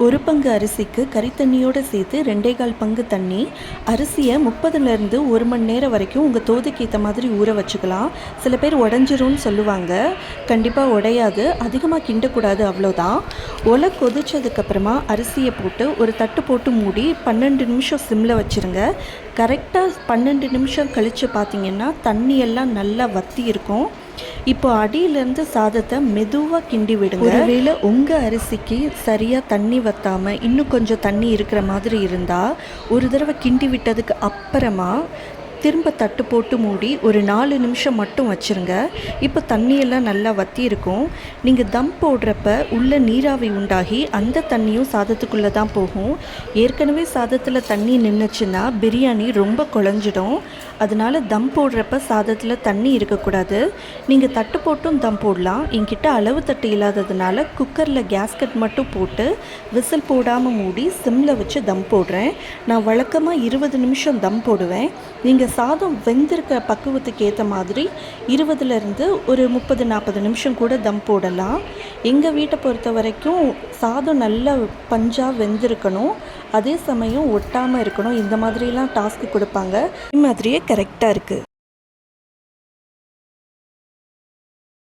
ஒரு பங்கு அரிசிக்கு கறி தண்ணியோடு சேர்த்து 2.25 பங்கு தண்ணி. அரிசியை 30லேருந்து 1 மணி நேரம் வரைக்கும் உங்கள் தோதுக்கு ஏற்ற மாதிரி ஊற வச்சுக்கலாம். சில பேர் உடஞ்சிரும்னு சொல்லுவாங்க. கண்டிப்பாக உடையாது, அதிகமாக கிண்டக்கூடாது, அவ்வளோதான். ஒலை கொதிச்சதுக்கப்புறமா அரிசியை போட்டு ஒரு தட்டு போட்டு மூடி 12 நிமிஷம் சிம்மில் வச்சுருங்க. கரெக்டாக 12 நிமிஷம் கழித்து பார்த்திங்கன்னா தண்ணியெல்லாம் நல்லா வற்றி இருக்கும். இப்போ அடியிலேருந்து சாதத்தை மெதுவாக கிண்டி விடுங்க. ஒருவேளை உங்கள் அரிசிக்கு சரியாக தண்ணி வற்றாமல் இன்னும் கொஞ்சம் தண்ணி இருக்கிற மாதிரி இருந்தால் ஒரு தடவை கிண்டி விட்டதுக்கு அப்புறமா திரும்ப தட்டு போட்டு மூடி ஒரு 4 நிமிஷம் மட்டும் வச்சுருங்க. இப்போ தண்ணியெல்லாம் நல்லா வற்றி இருக்கும். நீங்கள் தம் போடுறப்ப உள்ள நீராவி உண்டாகி அந்த தண்ணியும் சாதத்துக்குள்ளே தான் போகும். ஏற்கனவே சாதத்தில் தண்ணி நின்றுச்சுன்னா பிரியாணி ரொம்ப குழஞ்சிடும். அதனால் தம் போடுறப்ப சாதத்தில் தண்ணி இருக்கக்கூடாது. நீங்கள் தட்டு போட்டும் தம் போடலாம். என்கிட்ட அளவு தட்டு இல்லாததுனால குக்கரில் கேஸ்கட் மட்டும் போட்டு விசில் போடாமல் மூடி சிம்மில் வச்சு தம் போடுறேன். நான் வழக்கமாக 20 நிமிஷம் தம் போடுவேன். நீங்கள் சாதம் வெந்திருக்கிற பக்குவத்துக்கு ஏற்ற மாதிரி 20லேருந்து ஒரு 30-40 நிமிஷம் கூட தம் போடலாம். எங்கள் வீட்டை பொறுத்த வரைக்கும் சாதம் நல்லா பஞ்சாக வெந்திருக்கணும், அதே சமயம் ஒட்டாமல் இருக்கணும். இந்த மாதிரிலாம் டாஸ்க்கு கொடுப்பாங்க. இது மாதிரியே கரெக்டாக இருக்குது.